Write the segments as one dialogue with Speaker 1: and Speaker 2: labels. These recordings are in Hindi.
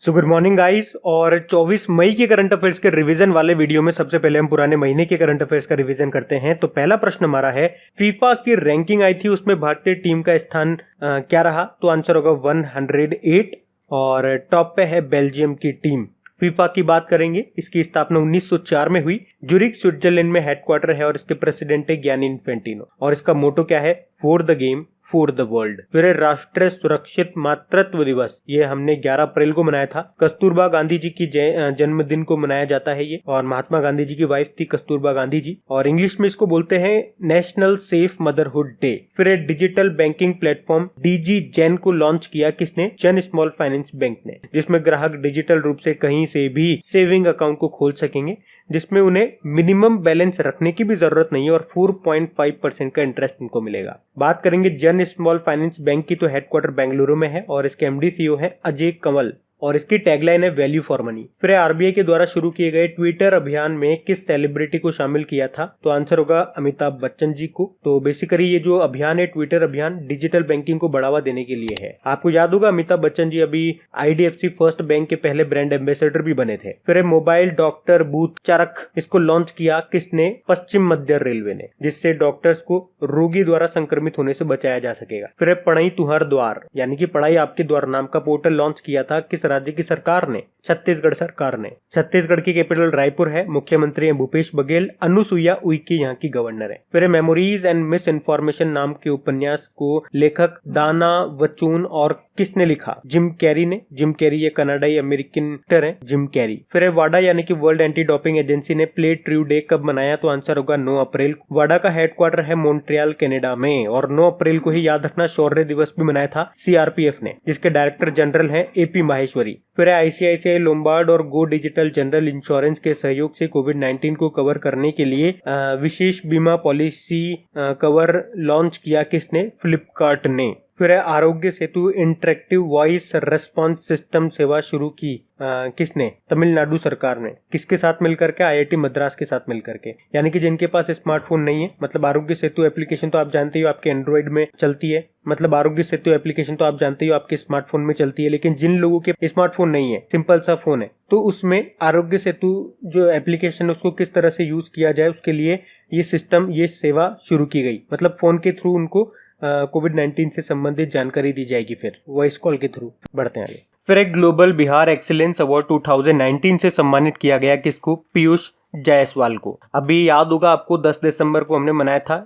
Speaker 1: So good morning guys. और 24 मई के करंट अफेयर्स के रिवीजन वाले वीडियो में सबसे पहले हम पुराने महीने के करंट अफेयर्स का रिवीजन करते हैं। तो पहला प्रश्न हमारा है, फीफा की रैंकिंग आई थी, उसमें भारतीय टीम का स्थान क्या रहा? तो आंसर होगा 108 और टॉप पे है बेल्जियम की टीम। फीफा की बात करेंगे, इसकी स्थापना 1904 में हुई। ज्यूरिख स्विट्जरलैंड में हेडक्वार्टर है और इसके प्रेसिडेंट है गियानी इन्फेंटिनो। और इसका मोटो क्या है? For the game for the world. फिर राष्ट्रीय सुरक्षित मातृत्व दिवस, ये हमने 11 अप्रैल को मनाया था। कस्तूरबा गांधी जी की जन्मदिन को मनाया जाता है ये, और महात्मा गांधी जी की वाइफ थी कस्तूरबा गांधी जी। और इंग्लिश में इसको बोलते हैं नेशनल सेफ मदरहुड डे। फिर डिजिटल बैंकिंग प्लेटफॉर्म डीजी जेन को लॉन्च किया किसने? जन स्मॉल फाइनेंस बैंक ने, जिसमें ग्राहक डिजिटल रूप से कहीं से भी सेविंग अकाउंट को खोल सकेंगे, जिसमें उन्हें मिनिमम बैलेंस रखने की भी जरूरत नहीं है और 4.5% का इंटरेस्ट इनको मिलेगा। बात करेंगे जन स्मॉल फाइनेंस बैंक की, तो हेडक्वार्टर बेंगलुरु में है और इसके एमडी सीईओ है अजय कंवल और इसकी टैगलाइन है वैल्यू फॉर मनी। फिर आरबीआई के द्वारा शुरू किए गए ट्विटर अभियान में किस सेलिब्रिटी को शामिल किया था? तो आंसर होगा अमिताभ बच्चन जी को। तो बेसिकली ये जो अभियान है, ट्विटर अभियान, डिजिटल बैंकिंग को बढ़ावा देने के लिए है। आपको याद होगा अमिताभ बच्चन जी अभी आईडीएफसी फर्स्ट बैंक के पहले ब्रांड एम्बेसडर भी बने थे। फिर मोबाइल डॉक्टर बूथ चरख, इसको लॉन्च किया किसने? पश्चिम मध्य रेलवे ने, जिससे डॉक्टर्स को रोगी द्वारा संक्रमित होने से बचाया जा सकेगा। फिर पढ़ाई तुहार द्वार, यानी कि पढ़ाई आपके द्वार नाम का पोर्टल लॉन्च किया था किस राज्य की सरकार ने? छत्तीसगढ़ सरकार ने। छत्तीसगढ़ की कैपिटल रायपुर है, मुख्यमंत्री हैं भूपेश बघेल, अनुसुईया उइके यहाँ की गवर्नर है। फिर मेमोरीज एंड मिस इन्फॉर्मेशन नाम के उपन्यास को लेखक दाना वचून और किसने लिखा? जिम कैरी ने। जिम कैरी ये कनाडाई अमेरिकन एक्टर है, जिम कैरी। फिर वाडा यानी कि वर्ल्ड एंटी डोपिंग एजेंसी ने प्ले ट्रू डे कब मनाया? तो आंसर होगा 9 अप्रैल। वाडा का हेडक्वार्टर है मॉन्ट्रियल कनाडा में, और 9 अप्रैल को ही याद रखना शौर्य दिवस भी मनाया था सीआरपीएफ ने, जिसके डायरेक्टर जनरल है एपी माहेश्वरी। फिर आईसीआईसीआई लोम्बार्ड और गो डिजिटल जनरल इंश्योरेंस के सहयोग से कोविड-19 को कवर करने के लिए विशेष बीमा पॉलिसी कवर लॉन्च किया किसने? फ्लिपकार्ट ने। फिर Aarogya Setu interactive voice response system सेवा शुरू की किसने? तमिलनाडु सरकार ने। किसके साथ मिलकर के? आईआईटी मद्रास के साथ मिलकर के। यानी कि जिनके पास स्मार्टफोन नहीं है, मतलब आरोग्य सेतु एप्लीकेशन तो आप जानते हो आपके एंड्रॉइड में चलती है, मतलब आरोग्य सेतु एप्लीकेशन तो आप जानते हो आपके स्मार्टफोन में चलती है, लेकिन जिन लोगों के स्मार्टफोन नहीं है, सिंपल सा फोन है, तो उसमें आरोग्य सेतु जो एप्लीकेशन उसको किस तरह से यूज किया जाए, उसके लिए ये सिस्टम, ये सेवा शुरू की गई। मतलब फोन के थ्रू उनको कोविड-19 से संबंधित जानकारी दी जाएगी। फिर वॉइस कॉल के थ्रू। बढ़ते हैं आगे। फिर एक ग्लोबल बिहार एक्सीलेंस अवार्ड 2019 से सम्मानित किया गया किसको? पीयूष जायसवाल को। अभी याद होगा आपको 10 दिसंबर को हमने मनाया था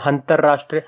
Speaker 1: अंतरराष्ट्रीय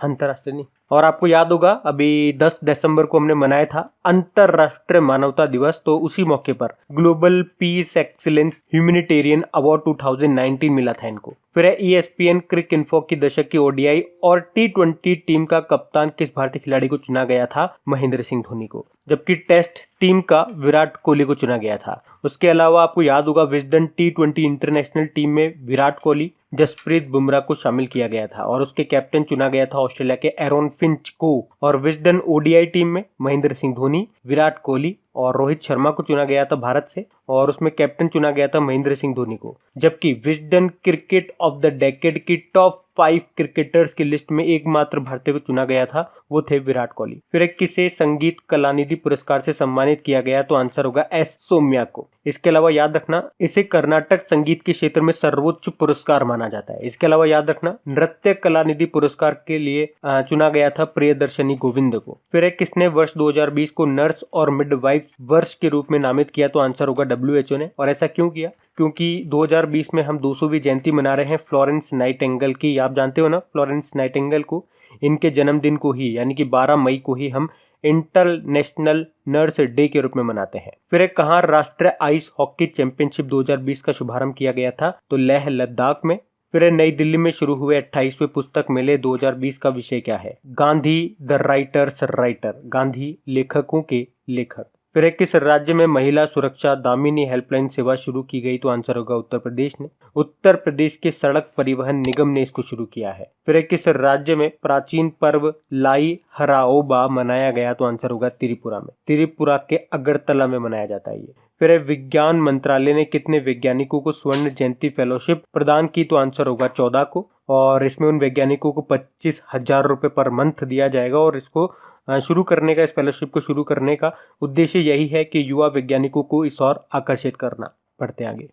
Speaker 1: नहीं, और आपको याद होगा अभी 10 दिसंबर को हमने मनाया था अंतरराष्ट्रीय मानवता दिवस। तो उसी मौके पर global piece excellence humanitarian award 2019 मिला था इनको। फिर है ESPN क्रिक इन्फो की दशक की ओडीआई और T20 टीम का कप्तान किस भारतीय खिलाड़ी को चुना गया था? महेंद्र सिंह धोनी को। जबकि टेस्ट टीम का विराट कोहली को चुना गया था। उसके अलावा आपको याद होगा विजडन T20 इंटरनेशनल टीम में विराट कोहली, जसप्रीत बुमराह को शामिल किया गया था और उसके कैप्टन चुना गया था ऑस्ट्रेलिया के एरोन फिंच को। और विजडन ओडीआई टीम में महेंद्र सिंह धोनी, विराट कोहली और रोहित शर्मा को चुना गया था भारत से, और उसमें कैप्टन चुना गया था महेंद्र सिंह धोनी को। जबकि Wisden cricket of the decade की टॉप 5 क्रिकेटर्स की लिस्ट में एकमात्र भारतीय को चुना गया था, वो थे विराट कोहली। फिर किसे संगीत कलानिधि पुरस्कार से सम्मानित किया गया? तो आंसर होगा एस सौम्या को। इसके अलावा याद रखना इसे कर्नाटक संगीत के क्षेत्र में सर्वोच्च पुरस्कार माना जाता है। इसके अलावा याद रखना नृत्य कलानिधि पुरस्कार के लिए चुना गया था प्रियदर्शनी गोविंद को। फिर किसने वर्ष 2020 को नर्स और मिडवाइफ वर्ष के रूप में नामित किया? तो आंसर होगा WHO ने। और ऐसा क्यों किया? क्योंकि 2020 में हम 200वीं जयंती मना रहे हैं फ्लोरेंस नाइटिंगेल की। आप जानते हो ना फ्लोरेंस नाइटिंगेल को, इनके जन्मदिन को ही यानी कि 12 मई को ही हम इंटरनेशनल नर्स डे के रूप में मनाते हैं। फिर कहाँ राष्ट्रीय आइस हॉकी चैंपियनशिप 2020 का शुभारंभ किया गया था? तो लेह लद्दाख में। फिर नई दिल्ली में शुरू हुए 28वें पुस्तक मेले 2020 का विषय क्या है? Gandhi the writers writer, Gandhi लेखकों के लेखक। फिर किस राज्य में महिला सुरक्षा दामिनी हेल्पलाइन सेवा शुरू की गई? तो आंसर होगा उत्तर प्रदेश ने। उत्तर प्रदेश के सड़क परिवहन निगम ने इसको शुरू किया है। फिर किस राज्य में प्राचीन पर्व लाई हराओबा मनाया गया? तो आंसर होगा त्रिपुरा में। त्रिपुरा के अगरतला में मनाया जाता है ये। फिर विज्ञान मंत्रालय ने कितने वैज्ञानिकों को स्वर्ण जयंती फेलोशिप प्रदान की? तो आंसर होगा 14 को, और इसमें उन वैज्ञानिकों को 25,000 रुपए पर मंथ दिया जाएगा और इसको शुरू करने का, इस फेलोशिप को शुरू करने का उद्देश्य यही है कि युवा वैज्ञानिकों को इस ओर आकर्षित करना। बढ़ते आगे।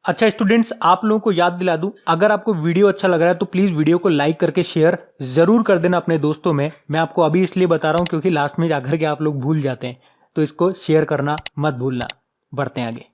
Speaker 1: अच्छा स्टूडेंट्स, आप लोगों को याद दिला दूं, अगर आपको वीडियो अच्छा लग रहा है तो प्लीज वीडियो को लाइक करके शेयर जरूर कर देना अपने दोस्तों में। मैं आपको अभी इसलिए बता रहा हूं क्योंकि लास्ट में जाकर के आप लोग भूल जाते हैं, तो इसको शेयर करना मत भूलना। बढ़ते हैं आगे।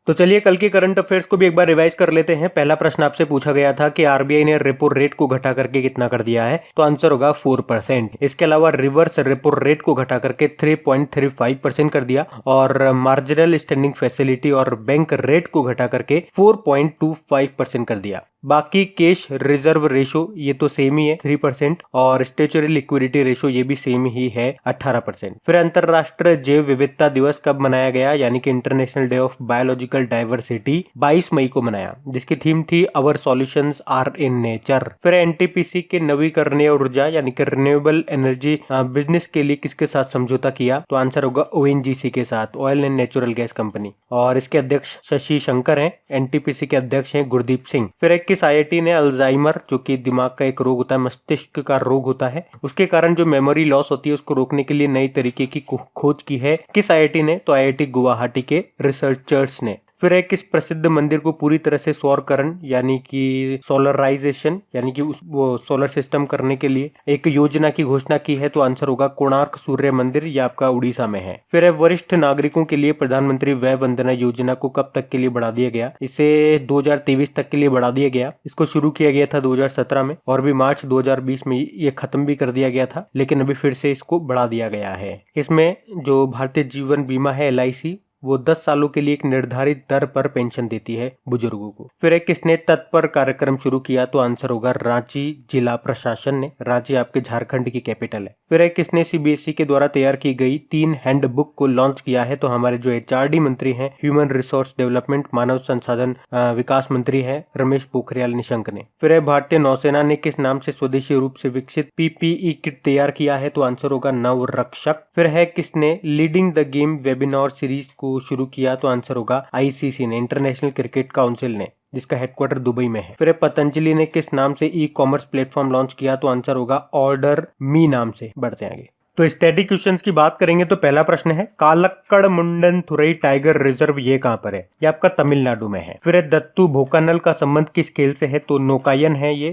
Speaker 1: तो चलिए कल के करंट अफेयर्स को भी एक बार रिवाइज कर लेते हैं। पहला प्रश्न आपसे पूछा गया था कि आरबीआई ने रेपो रेट को घटा करके कितना कर दिया है, तो आंसर होगा 4%। इसके अलावा रिवर्स रेपो रेट को घटा करके 3.35% कर दिया और मार्जिनल स्टैंडिंग फैसिलिटी और बैंक रेट को घटा करके 4.25% कर दिया। बाकी कैश रिजर्व रेशो ये तो सेम ही है 3% और स्टेचुरी लिक्विडिटी रेशो ये भी सेम ही है 18%। फिर अंतरराष्ट्रीय जैव विविधता दिवस कब मनाया गया, यानी कि international day of biological diversity 22 मई को मनाया, जिसकी थीम थी अवर सॉल्यूशंस आर इन नेचर। फिर एनटीपीसी के नवीकरणीय ऊर्जा यानी कि रिन्यूएबल एनर्जी बिजनेस के लिए किसके साथ समझौता किया, तो आंसर होगा ओएनजीसी के साथ, oil and natural gas company, और इसके अध्यक्ष शशि शंकर हैं। एनटीपीसी के अध्यक्ष हैं गुरदीप सिंह। फिर किस आईआईटी ने अल्जाइमर, जो कि दिमाग का एक रोग होता है, मस्तिष्क का रोग होता है, उसके कारण जो मेमोरी लॉस होती है उसको रोकने के लिए नई तरीके की खोज की है, किस आईआईटी ने, तो आईआईटी गुवाहाटी के रिसर्चर्स ने। फिर एक किस प्रसिद्ध मंदिर को पूरी तरह से सौरकरण यानी कि सोलराइजेशन यानी कि वो सोलर सिस्टम करने के लिए एक योजना की घोषणा की है, तो आंसर होगा कोणार्क सूर्य मंदिर, ये आपका उड़ीसा में है। फिर वरिष्ठ नागरिकों के लिए प्रधानमंत्री वय वंदना योजना को कब तक के लिए बढ़ा दिया गया, इसे 2023 तक के लिए बढ़ा दिया गया। इसको शुरू किया गया था 2017 में और भी मार्च 2020 में ये खत्म भी कर दिया गया था, लेकिन अभी फिर से इसको बढ़ा दिया गया है। इसमें जो भारतीय जीवन बीमा है LIC, वो 10 सालों के लिए एक निर्धारित दर पर पेंशन देती है बुजुर्गों को। फिर एक किसने तत्पर कार्यक्रम शुरू किया, तो आंसर होगा रांची जिला प्रशासन ने। रांची आपके झारखंड की कैपिटल है। फिर एक किसने सीबीएसई के द्वारा तैयार की गई 3 हैंडबुक को लॉन्च किया है, तो हमारे जो HRD मंत्री हैं, ह्यूमन रिसोर्स डेवलपमेंट मानव संसाधन विकास मंत्री है रमेश पोखरियाल निशंक ने। फिर भारतीय नौसेना ने किस नाम से स्वदेशी रूप से विकसित PPE किट तैयार किया है, तो आंसर होगा नवरक्षक। फिर है किसने leading the game webinar series को शुरू किया, तो आंसर होगा ICC ने, इंटरनेशनल क्रिकेट काउंसिल ने, जिसका हेडक्वार्टर दुबई में है। फिर पतंजलि ने किस नाम से ई-कॉमर्स प्लेटफॉर्म लॉन्च किया, तो आंसर होगा ऑर्डर मी नाम से। बढ़ते हैं आगे। तो स्टैटिक क्वेश्चंस की बात करेंगे तो पहला प्रश्न है कालक्कड़ मुंडन थुरई टाइगर रिजर्व ये कहां पर है, ये आपका तमिलनाडु में है। फिर दत्तू भोकानल का संबंध किस खेल से है, तो नौकायन है ये,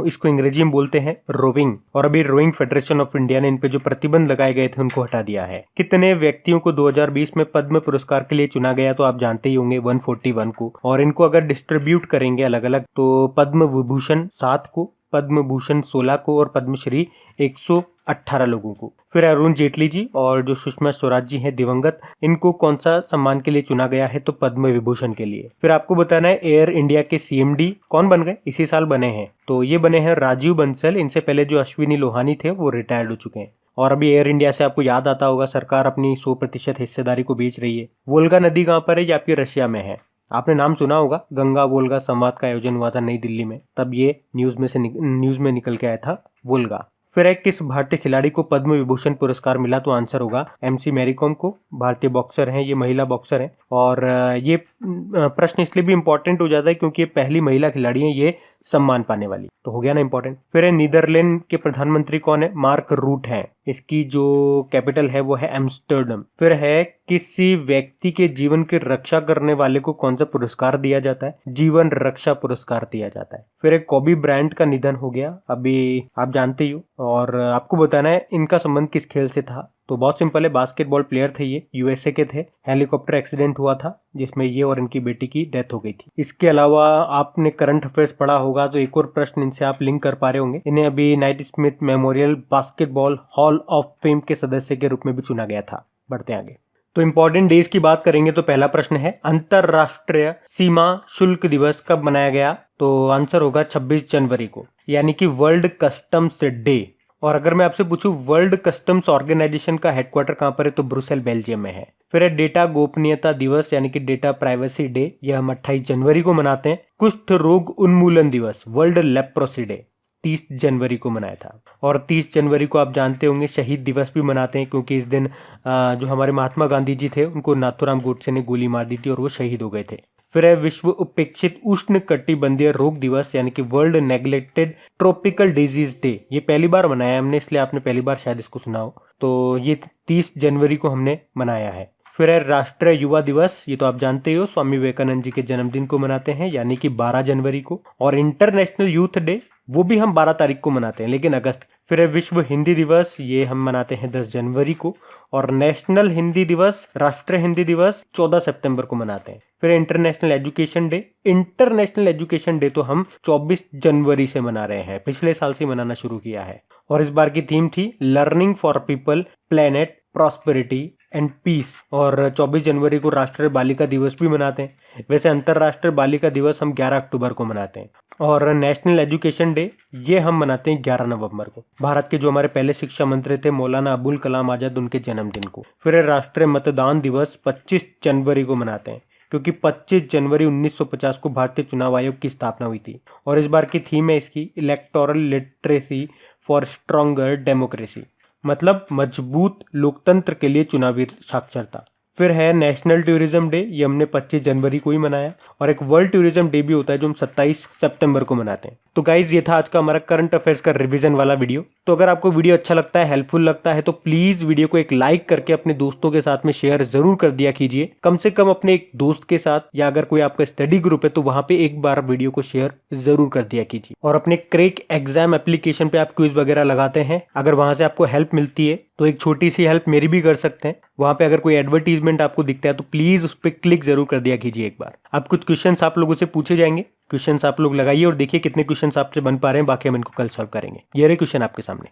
Speaker 1: इसको अंग्रेजी में बोलते हैं रोविंग, और अभी रोइंग फेडरेशन ऑफ इंडिया ने इन पे जो प्रतिबंध लगाए गए थे उनको हटा दिया है। कितने व्यक्तियों को 2020 में पद्म पुरस्कार के लिए चुना गया, तो आप जानते ही होंगे 141 को, और इनको अगर डिस्ट्रीब्यूट करेंगे अलग अलग तो पद्म विभूषण 7 को, पद्म भूषण 16 को और पद्मश्री 118 लोगों को। फिर अरुण जेटली जी और जो सुषमा स्वराज जी हैं दिवंगत, इनको कौन सा सम्मान के लिए चुना गया है, तो पद्म विभूषण के लिए। फिर आपको बताना है एयर इंडिया के CMD कौन बन गए, इसी साल बने हैं, तो ये बने हैं राजीव बंसल। इनसे पहले जो अश्विनी लोहानी थे वो रिटायर्ड हो चुके हैं। और अभी एयर इंडिया से आपको याद आता होगा सरकार अपनी 100% हिस्सेदारी को बेच रही है। वोल्गा नदी कहाँ पर है, ये आपकी रशिया में है। आपने नाम सुना होगा, गंगा वोल्गा संवाद का आयोजन हुआ था नई दिल्ली में, तब ये न्यूज में निकल के आया था वोल्गा। फिर एक किस भारतीय खिलाड़ी को पद्म विभूषण पुरस्कार मिला, तो आंसर होगा MC मैरीकॉम को। भारतीय बॉक्सर हैं, ये महिला बॉक्सर हैं, और ये प्रश्न इसलिए भी इंपॉर्टेंट हो जाता है क्योंकि ये पहली महिला खिलाड़ी है ये सम्मान पाने वाली, तो हो गया ना इंपॉर्टेंट। फिर नीदरलैंड के प्रधानमंत्री कौन है, मार्क रूट है, इसकी जो कैपिटल है वो है एम्स्टर्डम। फिर है किसी व्यक्ति के जीवन की रक्षा करने वाले को कौन सा पुरस्कार दिया जाता है, जीवन रक्षा पुरस्कार दिया जाता है। फिर एक कॉबी ब्रायंट का निधन हो गया, अभी आप जानते ही हो, और आपको बताना है इनका संबंध किस खेल से था, तो बहुत सिंपल है, बास्केटबॉल प्लेयर थे ये, USA के थे। हेलीकॉप्टर एक्सीडेंट हुआ था जिसमें ये और इनकी बेटी की डेथ हो गई थी। इसके अलावा आपने करंट अफेयर्स पढ़ा होगा तो एक और प्रश्न इनसे आप लिंक कर पा रहे होंगे, इन्हें अभी night Smith memorial basketball hall of fame के सदस्य के रूप में भी चुना गया था। बढ़ते हैं आगे। तो इंपॉर्टेंट डेज की बात करेंगे तो पहला प्रश्न है अंतरराष्ट्रीय सीमा शुल्क दिवस कब मनाया गया, तो आंसर होगा 26 जनवरी को, यानी कि वर्ल्ड कस्टम्स डे। और अगर मैं आपसे पूछूं वर्ल्ड कस्टम्स ऑर्गेनाइजेशन का हेडक्वार्टर कहां पर है, तो ब्रुसेल बेल्जियम में है। फिर है डेटा गोपनीयता दिवस यानी कि डेटा प्राइवेसी डे, यह हम 28 जनवरी को मनाते हैं। कुष्ठ रोग उन्मूलन दिवस वर्ल्ड लेप्रोसी डे 30 जनवरी को मनाया था। और 30 जनवरी को आप जानते होंगे शहीद दिवस भी मनाते हैं क्योंकि इस दिन जो हमारे महात्मा गांधी जी थे उनको नाथूराम गोडसे ने गोली मार दी थी और वो शहीद हो गए थे। फिर है विश्व उपेक्षित उष्ण कटिबंधीय रोग दिवस यानी कि world neglected tropical disease day, ये पहली बार मनाया हमने इसलिए आपने पहली बार शायद इसको सुना हो। तो ये 30 जनवरी को हमने मनाया है। फिर है राष्ट्रीय युवा दिवस, ये तो आप जानते ही हो, स्वामी विवेकानंद जी के जन्मदिन को मनाते हैं यानी कि 12 जनवरी को। और इंटरनेशनल यूथ डे, वो भी हम 12 तारीख को मनाते हैं लेकिन अगस्त। फिर है विश्व हिंदी दिवस, ये हम मनाते हैं 10 जनवरी को। और नेशनल हिंदी दिवस, राष्ट्रीय हिंदी दिवस 14 सितंबर को मनाते हैं। फिर international education day, international education day तो हम 24 जनवरी से मना रहे हैं, पिछले साल से मनाना शुरू किया है। और इस बार की थीम थी learning for people, planet, prosperity and peace. और 24 जनवरी को राष्ट्रीय बालिका दिवस भी मनाते हैं। वैसे अंतरराष्ट्रीय बालिका दिवस हम 11 अक्टूबर को मनाते हैं। और नेशनल एजुकेशन डे ये हम मनाते हैं 11 नवंबर को, भारत के जो हमारे पहले शिक्षा मंत्री थे मौलाना अबुल कलाम आजाद, उनके जन्मदिन को। फिर राष्ट्रीय मतदान दिवस 25 जनवरी को मनाते हैं क्योंकि 25 जनवरी 1950 को भारतीय चुनाव आयोग की स्थापना हुई थी। और इस बार की थीम है इसकी electoral literacy for stronger democracy, मतलब मजबूत लोकतंत्र के लिए चुनावी साक्षरता। फिर है नेशनल टूरिज्म डे, ये हमने 25 जनवरी को ही मनाया। और एक वर्ल्ड टूरिज्म डे भी होता है जो हम 27 सितंबर को मनाते हैं। तो गाइज ये था आज का हमारा करंट अफेयर्स का रिवीजन वाला वीडियो। तो अगर आपको वीडियो अच्छा लगता है, हेल्पफुल लगता है, तो प्लीज वीडियो को एक लाइक करके अपने दोस्तों के साथ में शेयर जरूर कर दिया कीजिए। कम से कम अपने एक दोस्त के साथ, या अगर कोई आपका स्टडी ग्रुप है तो वहां पे एक बार वीडियो को शेयर जरूर कर दिया कीजिए। और अपने क्रैक एग्जाम एप्लीकेशन पे आप क्विज वगैरह लगाते हैं, अगर वहां से आपको हेल्प मिलती है तो एक छोटी सी हेल्प मेरी भी कर सकते हैं। वहां पे अगर कोई एडवर्टीजमेंट आपको दिखता है तो प्लीज उस पर क्लिक जरूर कर दिया कीजिए एक बार। अब कुछ क्वेश्चंस आप लोगों से पूछे जाएंगे, क्वेश्चंस आप लोग लगाइए और देखिए कितने क्वेश्चंस आपसे बन पा रहे हैं, बाकी हम इनको कल सॉल्व करेंगे। ये रहे क्वेश्चन आपके सामने।